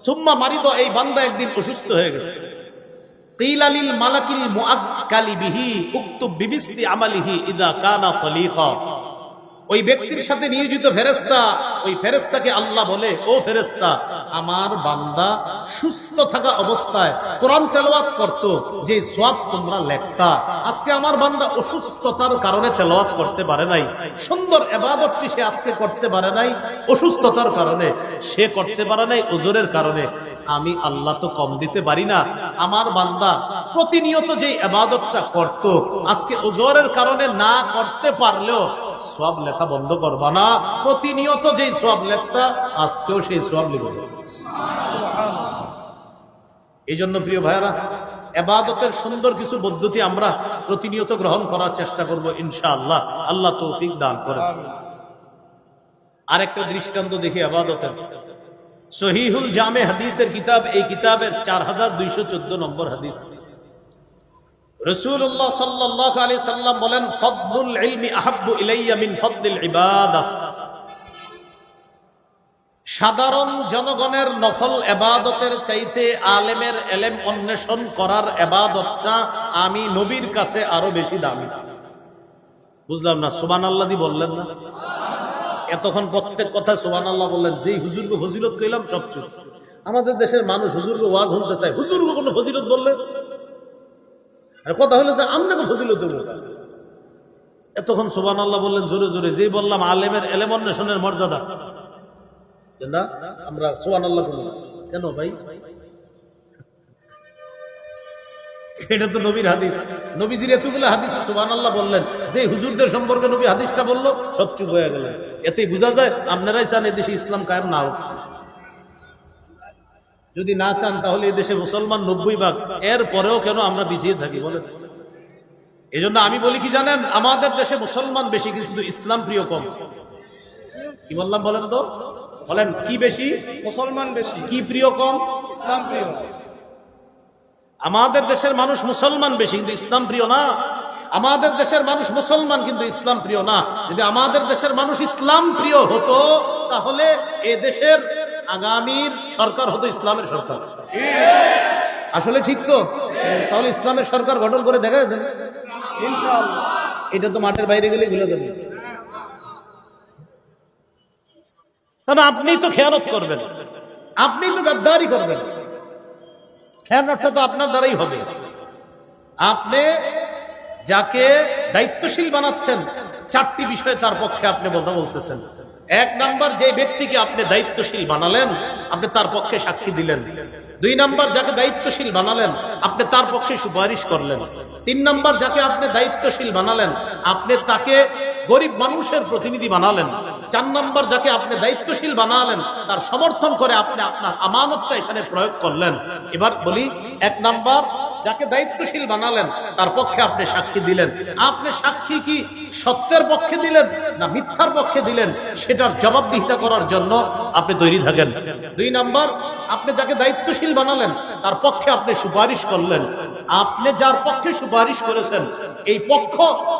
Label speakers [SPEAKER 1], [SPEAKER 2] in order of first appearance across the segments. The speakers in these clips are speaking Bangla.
[SPEAKER 1] সুম্মা মারিদ, এই বান্দা একদিন অসুস্থ হয়ে গেছে। কিলা লিল মালাকিল মুআক্কালি বিহি উক্তুব বিমিসলি আমালিহি ইদা কানা তালিকা। ওই ব্যক্তির সাথে নিয়োজিত ফেরেশতা, ওই ফেরেশতাকে আল্লাহ বলে, ও ফেরেশতা, আমার বান্দা সুস্থ থাকা অবস্থায় কোরআন তেলাওয়াত করত, যে সওয়াব তোমরা লেখতা, আজকে আমার বান্দা অসুস্থতার কারণে তেলাওয়াত করতে পারে নাই, সুন্দর ইবাদতটি সে আজকে করতে পারে নাই অসুস্থতার কারণে, সে করতে পারে নাই ওজরের কারণে। আমি আল্লাহ তো কম দিতে পারি না, আমার বান্দা প্রতিনিয়ত যে ইবাদতটা করত, আজকে ওজরের কারণে না করতে পারলেও সওয়াব লেখা বন্ধ করবা না, প্রতিনিয়ত যেই সওয়াব লেখতা আজকেও সেই সওয়াব লিখবে। এই জন্য প্রিয় ভাইরা, ইবাদতের সুন্দর কিছু পদ্ধতি আমরা প্রতিনিয়ত গ্রহণ করার চেষ্টা করব ইনশাআল্লাহ। আল্লাহ তৌফিক দান করেন। আরেকটা দৃষ্টান্ত দেখি ইবাদতের। সহিহুল জামে হাদিসের কিতাব, এই কিতাবের 4214 নম্বর হাদিস। রাসূলুল্লাহ সাল্লাল্লাহু আলাইহি সাল্লাম বলেন, ফাদলুল ইলমি আহাব্বু ইলাইয়া মিন ফাদলিল ইবাদাহ। সাধারণ জনগণের নফল ইবাদতের চাইতে আলেমের ইলম অন্বেষণ করার ইবাদতটা আমি নবীর কাছে আরো বেশি দামি। বুঝলাম না, সুবহানাল্লাহ দি বললেন না? এতক্ষণ প্রত্যেক কথা সুবহানাল্লাহ বললেন, যেই হুজুরকে ফজিলত কইলাম সব চুপ। আমাদের দেশের মানুষ হুজুরকে ওয়াজ শুনতে চায়, হুজুরকে কোনো ফজিলত বললে কথা হলো যে আমনাকে ফজিলত দেব। এতক্ষণ সুবহানাল্লাহ বললেন জোরে জোরে, যেই বললাম আলেমের ইলম অন্বেষণের মর্যাদা, না আমরা সুবহানাল্লাহ বললাম কেন ভাই? এটা তো নবীর হাদিস, নবীজির এতগুলো হাদিসে সুবহানাল্লাহ বললেন, যে হুজুরদের সম্পর্কে নবী হাদিসটা বললো সব চুপ হয়ে গেল। এতেই বোঝা যায় আপনারাই চান এদেশে ইসলাম কায়েম না হোক। যদি না চান তাহলে এই দেশে মুসলমান 90%, এর পরেও কেন আমরা পিছিয়ে থাকি বলেন? এই জন্য আমি বলি কি জানেন, আমাদের দেশে মুসলমান বেশি কিন্তু ইসলাম প্রিয় কম। কি বললাম বলেন তো? বলেন কি বেশি?
[SPEAKER 2] মুসলমান বেশি,
[SPEAKER 1] কি প্রিয় কম?
[SPEAKER 2] ইসলাম প্রিয়।
[SPEAKER 1] আমাদের দেশের মানুষ মুসলমান বেশি কিন্তু ইসলাম প্রিয় না। আমাদের দেশের মানুষ মুসলমান কিন্তু ইসলাম প্রিয় না। যদি আমাদের দেশের মানুষ ইসলাম প্রিয় হতো তাহলে এ দেশের আগামীর সরকার হতো ইসলামের সরকার। আসলে ঠিক তো? তাহলে ইসলামের সরকার গঠন করে দেখা যেত
[SPEAKER 2] ইনশাআল্লাহ।
[SPEAKER 1] এটা তো মাঠের বাইরে গেলে ভুলে যাবে। আপনি তো খেয়ানত করবেন, আপনি তো গাদ্দারি করবেন, খেয়ানতটা তো আপনার দ্বারাই হবে। আপনি যাকে দায়িত্বশীল বানাচ্ছেন, 4টি বিষয় তার পক্ষে আপনি কথা বলতেছেন। 1 নাম্বার, যে ব্যক্তিকে আপনি দায়িত্বশীল বানালেন আপনি তার পক্ষে সাক্ষী দিলেন। 2 নাম্বার, যাকে দায়িত্বশীল বানালেন আপনি তার পক্ষে সুপারিশ করলেন। 3 নাম্বার, যাকে আপনি দায়িত্বশীল বানালেন আপনি তাকে গরিব মানুষের প্রতিনিধি বানালেন। 4 নাম্বার, যাকে আপনি দায়িত্বশীল বানালেন তার সমর্থন করে আপনি আপনার আমানতটা এখানে প্রয়োগ করলেন। এবার বলি, 1 নাম্বার, যাকে দায়িত্বশীল বানালেন তার পক্ষে আপনি সাক্ষী দিলেন। আপনি সাক্ষী কি সত্যের পক্ষে দিলেন না মিথ্যার পক্ষে দিলেন, সেটার জবাবদিহিতা করার জন্য আপনি তৈরি থাকেন। 2 নাম্বার, আপনি যাকে দায়িত্বশীল বানালেন তার পক্ষে আপনি সুপারিশ করলেন। আপনি যার পক্ষে সুপারিশ করেছেন এই পক্ষ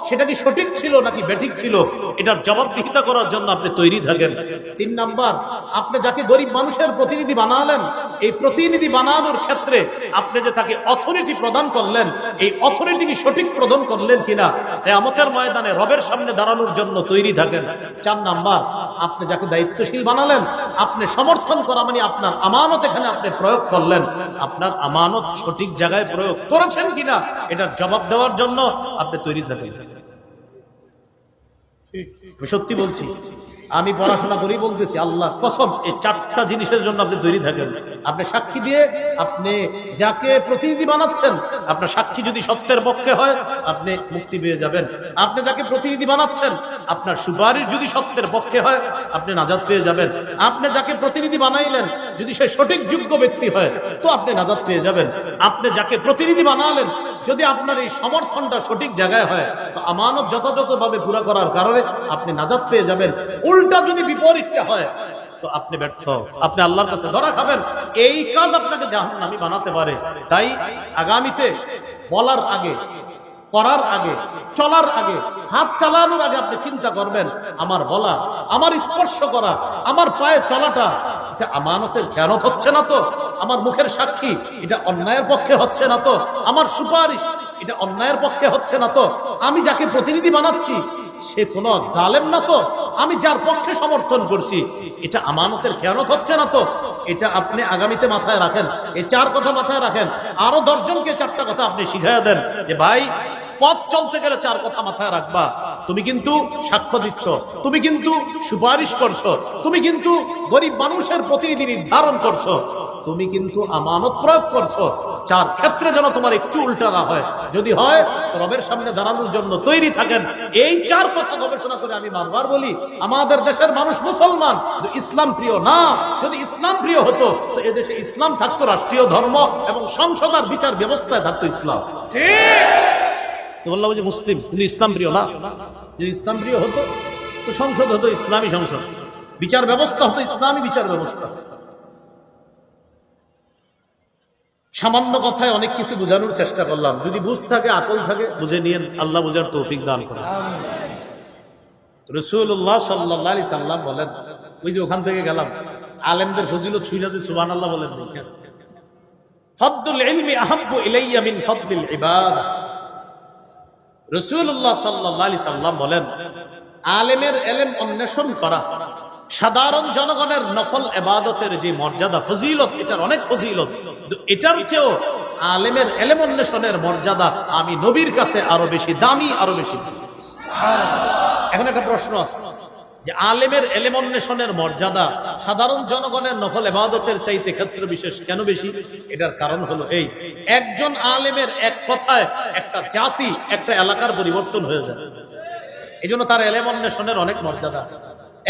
[SPEAKER 1] সেটা কি সঠিক ছিল নাকি বেঠিক ছিল, এটার জবাবদিহিতা করার জন্য আপনি তৈরি থাকেন। 3 নাম্বার, আপনি যাকে গরিব মানুষের প্রতিনিধি বানালেন এই প্রতিনিধি বানানোর ক্ষেত্রে আপনি যে তাকে অথরিটি প্রদান করলেন এই অথরিটি কি সঠিক প্রদান করলেন কিনা, কিয়ামতের ময়দানে রবের সামনে দাঁড়ানোর জন্য তৈরি থাকেন। 4 নাম্বার, আপনি যাকে দায়িত্বশীল বানালেন আপনি সমর্থন করা মানে আপনার আমানত এখানে আপনি প্রয়োগ করলেন, আপনার আমানত সঠিক জায়গায় প্রয়োগ করেছেন কিনা এটার জবাব দেওয়ার জন্য আপনি তৈরি থাকেন। আমি সত্যি বলছি, আমি পড়াশোনা করেই বলতেছি, আল্লাহ কসম, এই 4টা জিনিসের জন্য আপনি তৈরি থাকেন। আপনি সাক্ষী দিয়ে আপনি যাকে প্রতিনিধি বানাচ্ছেন আপনার সাক্ষী যদি সত্যের পক্ষে হয় আপনি মুক্তি পেয়ে যাবেন। আপনি যাকে প্রতিনিধি বানাচ্ছেন আপনার সুপারিশ যদি সত্যের পক্ষে হয় আপনি নাজাত পেয়ে যাবেন। আপনি যাকে প্রতিনিধি বানাইলেন যদি সে সঠিক যোগ্য ব্যক্তি হয় তো আপনি নাজাত পেয়ে যাবেন। আপনি যাকে প্রতিনিধি বানালেন যদি আপনার এই সমর্থনটা সঠিক জায়গায় হয় তো আমানত যথাযথভাবে পুরা করার কারণে আপনি নাজাত পেয়ে যাবেন। উল্টা যদি বিপরীতটা হয় তো আপনি ব্যর্থ, আপনি আল্লাহর কাছে ধরা খাবেন। এই কাজ আপনাকে জাহান্নামী বানাতে পারে। তাই আগামীতে বলার আগে, করার আগে, চলার আগে, হাত চালানোর আগে আপনি চিন্তা করবেন আমার বলা, আমার স্পর্শ করা, আমার পায়ে চলাটা এটা আমানতের খেয়ানত হচ্ছে না তো? আমার মুখের সাক্ষী এটা অন্যায়ের পক্ষে হচ্ছে না তো? আমার সুপারিশ এটা অন্যায়ের পক্ষে হচ্ছে না তো? আমি যাকে প্রতিনিধি বানাচ্ছি সে কোনো জালেম না তো? আমি যার পক্ষে সমর্থন করছি এটা আমানতের খেয়ানত হচ্ছে না তো? এটা আপনি আগামীতে মাথায় রাখেন, এই 4 কথা মাথায় রাখেন। আরো 10 জনকে 4টা কথা আপনি শিখাইয়া দেন যে ভাই পথ চলতে গেলে 4 কথা মাথায় রাখবা। তুমি কিন্তু সাক্ষ্য দিচ্ছ, তুমি কিন্তু সুপারিশ করছো, তুমি কিন্তু গরিব মানুষের প্রতিনিধি নির্ধারণ করছো, তুমি কিন্তু আমানত প্রয়োগ করছো। 4 ক্ষেত্রে যেন তোমার একটু উল্টা না হয়। যদি হয় রবের সামনে দাঁড়ানোর জন্য তৈরি থাকেন। এই 4 কথা গবেষণা করে আমি বারবার বলি, আমাদের দেশের মানুষ মুসলমান, ইসলাম প্রিয় না। যদি ইসলাম প্রিয় হতো তো এদেশে ইসলাম থাকতো রাষ্ট্রীয় ধর্ম এবং সংসদ আর বিচার ব্যবস্থায় থাকতো ইসলাম। বললাম যে মুসলিম কিন্তু ইসলাম প্রিয় না। যদি ইসলাম প্রিয় হতো তো সংসদ হতো ইসলামী সংসদ, বিচার ব্যবস্থা হতো ইসলামী বিচার ব্যবস্থা। সামান্য কথায় অনেক কিছু বোঝানোর চেষ্টা করলাম। যদি বুঝ থাকে, আকল থাকে, বুঝে নিয়ে আল্লাহ বোঝার তৌফিক দান করেন। রাসূলুল্লাহ সাল্লাল্লাহু আলাইহি সাল্লাম বলেন, ওই যে ওখান থেকে গেলাম, আলেমদের ফজিলত শুইনা যে সুবহানাল্লাহ বলেন, ফাদলুল ইলমি আহাব্বু ইলাইয়া মিন ফাদলিল ইবাদাহ। রাসূলুল্লাহ সাল্লাল্লাহু আলাইহি সাল্লাম বলেন, আলেমের ইলম অন্বেষণ করা সাধারণ জনগণের নফল ইবাদতের যে মর্যাদা, ফজিলত, এটার অনেক ফজিলত, এটার চেয়েও আলেমের ইলম অন্বেষণের মর্যাদা আমি নবীর কাছে আরো বেশি দামি, আরো বেশি। এখন একটা প্রশ্ন আছে যে আলেমের ইলম অন্বেষণের মর্যাদা সাধারণ জনগণের নফল ইবাদতের চাইতে ক্ষেত্র বিশেষ কেন বেশি? এটার কারণ হলো এই, একজন আলেমের এক কথায় একটা জাতি, একটা এলাকার পরিবর্তন হয়ে যায়। এই জন্য তার ইলম অন্বেষণের অনেক মর্যাদা।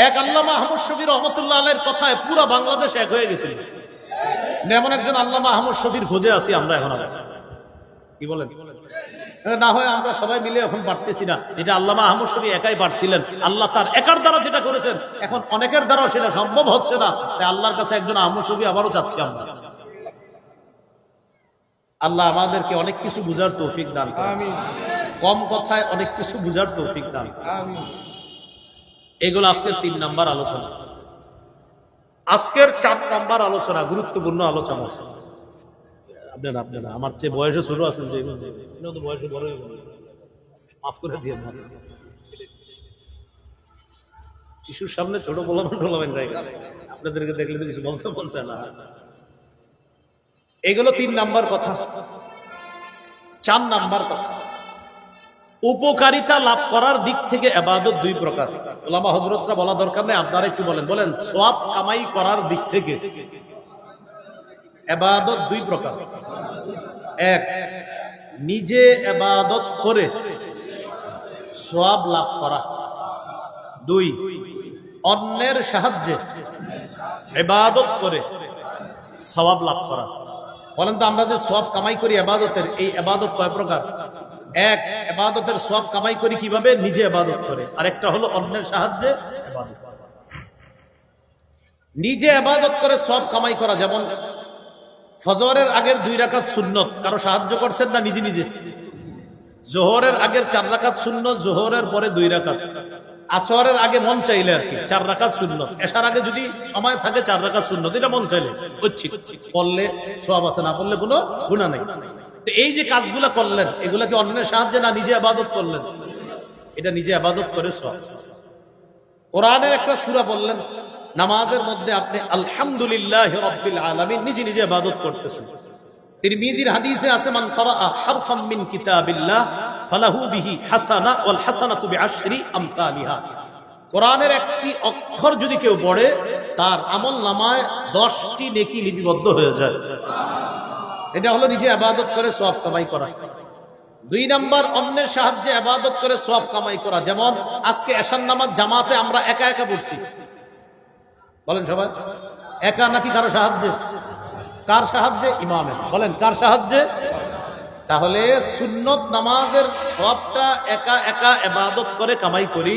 [SPEAKER 1] এক আল্লামা আহমদ শফি রহমতুল্লাহ আলাইহির কথায় পুরা বাংলাদেশ এক হয়ে গেছিল। এমন একজন আল্লামা আহমদ শফির খোঁজে আছি আমরা এখন। কি বলেন? না হয় আমরা সবাই মিলে এখন পারতেছি না, যেটা আল্লামা আহমদ শফি একাই পারছিলেন। আল্লাহ তার একার দ্বারা যেটা করেছেন এখন অনেকের দ্বারাও সেটা সম্ভব হচ্ছে না। তাই আল্লাহর কাছে একজন আহমদ শফি আবারও চাচ্ছি আমরা। আল্লাহ আমাদেরকে অনেক কিছু বুঝার তৌফিক দান করেন। আমিন। কম কথায় অনেক কিছু বুঝার তৌফিক দান করেন। আমিন। এগুলো আজকের 3 নাম্বার আলোচনা। আজকের 4 নাম্বার আলোচনা, গুরুত্বপূর্ণ আলোচনা। আপনারা আমার চেয়ে বয়সে ছোট আছেন, যে বয়সে বড় হয়ে গেল, মাফ করে দিয়ে টিস্যুর সামনে ছোট বলাবেন আপনাদেরকে দেখলে তো কিছু বলতে মন চায় না। এগুলো 3 নাম্বার কথা। 4 নাম্বার কথা, উপকারিতা লাভ করার দিক থেকে ইবাদত 2 প্রকার। উলামা হযরতরা বলা দরকার নেই, আপনারা একটু বলেন সওয়াব কামাই করার দিক থেকে ইবাদত 2 প্রকার। 1, নিজে ইবাদত করে সওয়াব লাভ করা। 2, অন্যের সাহায্যে ইবাদত করে সওয়াব লাভ করা। বলেন তো, আমরা যে সওয়াব কামাই করি ইবাদতের, এই ইবাদত কয় প্রকার? 1, ইবাদতের সওয়াব কামাই করি কিভাবে? নিজে ইবাদত করে। আর একটা হলো অন্যের সাহায্যে ইবাদত। নিজে ইবাদত করে সওয়াব কামাই করা, যেমন ফজরের আগের 2 রাকাত সুন্নত, কারো সাহায্য করছেন না, নিজে নিজে। জোহরের আগের 4 রাকাত সুন্নত, জোহরের পরে 2 রাকাত। আসরের আগে মন চাইলে আর কি 4 রাকাত সুন্নত। এশার আগে যদি সময় থাকে 4 রাকাত সুন্নত, এটা মন চাইলে করছি, পড়লে সওয়াব আছে, না পড়লে কোনো গুনাহ নাই। তো এই যে কাজগুলো করলেন, এগুলা কি অন্যের সাহায্যে না নিজে ইবাদত করলেন? এটা নিজে ইবাদত করে সওয়াব। কোরআনের একটা সূরা বললেন, নামাজের মধ্যে আপনি আলহামদুলিল্লাহি রাব্বিল আলামিন নিজে নিজে ইবাদত করতেছেন। তিরমিজির হাদিসে আছে, মান ক্বারাআ হারফাম মিন কিতাবিল্লাহ ফালাহু বিহি হাসানা ওয়াল হাসানাতু বিআশরি আমসালিহা। কোরআনের একটি অক্ষর যদি কেউ পড়ে, তার আমলনামায় 10টি নেকি লিপিবদ্ধ হয়ে যায়। এটা হলো নিজে ইবাদত করে সওয়াব কামাই করা। 2 নাম্বার, অন্যের সাহায্যে ইবাদত করে সওয়াব কামাই করা। যেমন আজকে এশার নামাজ জামাতে আমরা একা একা পড়ছি। বলেন সবাই, একা নাকি কারো সাহায্যে? কার সাহায্যে? ইমামের। বলেন কার সাহায্যে? তাহলে সুন্নত নামাজের সওয়াবটা একা একা ইবাদত করে কামাই করি,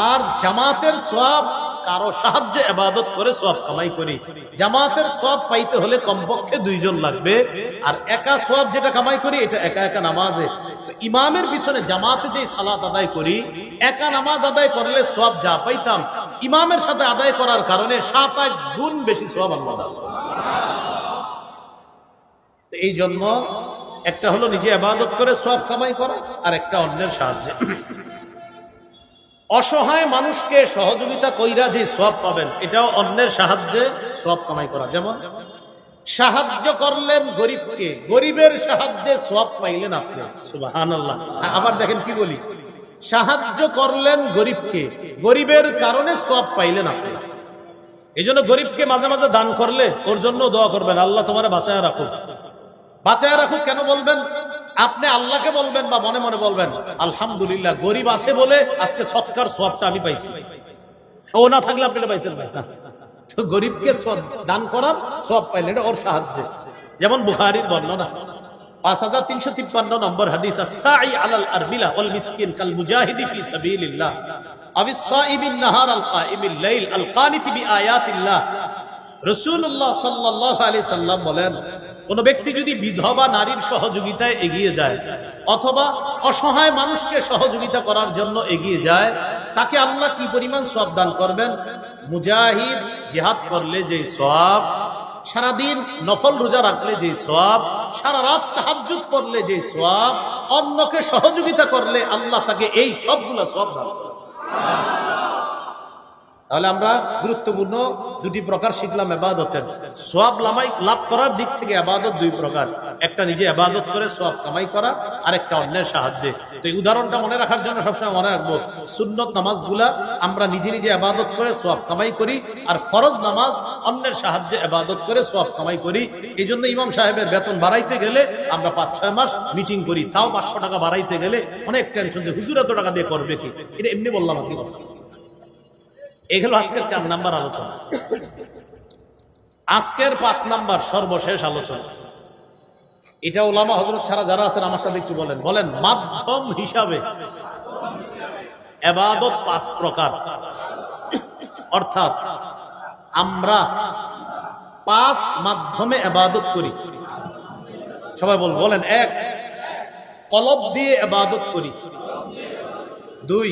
[SPEAKER 1] আর জামাতের সওয়াব কারো সাহায্যে ইবাদত করে সওয়াব কামাই করি। জামাতের সওয়াব পাইতে হলে কমপক্ষে 2 জন লাগবে, আর একা সওয়াব যেটা কামাই করি এটা একা একা নামাজে। ইমামের পিছনে জামাতে যে সালাত আদায় করি, একা নামাজ আদায় করলে সওয়াব যা পাইতাম, ইমামের সাথে আদায় করার কারণে 7-8 গুণ বেশি সওয়াব আল্লাহ দান করেন। তো এই জন্য একটা হলো নিজে ইবাদত করে সওয়াব কামাই করা, আর একটা অন্যের সাহায্যে। অসহায় মানুষকে সহযোগিতা কইরা যে সওয়াব পাবেন, এটাও অন্যের সাহায্যে সওয়াব কামাই করা। যেমন সাহায্য করলেন গরিবকে, গরিবের সাহায্যে সওয়াব পাইলেন আপনি, সুবহানাল্লাহ। আবার দেখেন কি বলি, সাহায্য করলেন গরিবকে, গরিবের কারণে সওয়াব পাইলেন আপনি। এই জন্য গরিবকে মাঝে মাঝে দান করলে ওর জন্য দোয়া করবেন, আল্লাহ তোমারে বাঁচায় রাখুক। বাঁচায় রাখুক কেন বলবেন? আপনি আল্লাহকে বলবেন বা মনে মনে বলবেন, আলহামদুলিল্লাহ গরিব আছে বলে আজকে সৎকার সওয়াবটা আমি পাইছি, ও না থাকলে আপনি এটা পাইতেন না। তো গরিবকে দান করার সওয়াব পাইলেন, এটা ওর সাহায্যে। যেমন বুখারীর বর্ণনা 5353 নম্বর হাদিস, as-সা'i 'আলাল আরমিলা ওয়াল মিসকিন কাল মুজাহিদি ফি সাবিলিল্লাহ আবিস সাইবিন নাহার আল কাইমিল লাইল আল কানিতি বিআয়াতিল্লাহ। রাসূলুল্লাহ সাল্লাল্লাহু আলাইহি সাল্লাম বলেন, কোন ব্যক্তি যদি বিধবা নারীর সহযোগিতায় এগিয়ে যায় অথবা অসহায় মানুষকে সহযোগিতা করার জন্য এগিয়ে যায়, তাকে আল্লাহ কি পরিমাণ সওয়াব দান করবেন? মুজাহিদ জিহাদ করলে যে সওয়াব, সারাদিন নফল রোজা রাখলে যে সওয়াব, সারা রাত তাহাজ্জুদ পড়লে যে সওয়াব, অন্যকে সহযোগিতা করলে আল্লাহ তাকে এই সবগুলো সওয়াব দান করেন। তাহলে আমরা গুরুত্বপূর্ণ 2টি প্রকার শিখলাম ইবাদতের। সওয়াব লাভ করার দিক থেকে ইবাদত 2 প্রকার, একটা নিজে ইবাদত করে সওয়াব কামাই করা, আর একটা অন্যের সাহায্যে। তো এই উদাহরণটা মনে রাখার জন্য সবসময় মনে রাখবো, সুন্নত নামাজগুলা আমরা নিজে নিজে ইবাদত করে সওয়াব কামাই করি, আর ফরজ নামাজ অন্যের সাহায্যে ইবাদত করে সওয়াব কামাই করি। এই জন্য ইমাম সাহেবের বেতন বাড়াইতে গেলে আমরা 5-6 মাস মিটিং করি, তাও 500 টাকা বাড়াইতে গেলে অনেক টেনশন যে হুজুর এত টাকা দিয়ে করবে কি। এটা এমনি বললাম কি কথা। এগুলো আজকের 4 নাম্বার আলোচনা। আজকের 5 নাম্বার সর্বশেষ আলোচনা, এটা ওলামা হযরত ছাড়া যারা আছেন আমার সাথে একটু বলেন, মাধ্যম হিসাবে ইবাদত 5 প্রকার। অর্থাৎ আমরা 5 মাধ্যমে ইবাদত করি। সবাই বলেন, 1 কলব দিয়ে ইবাদত করি, 2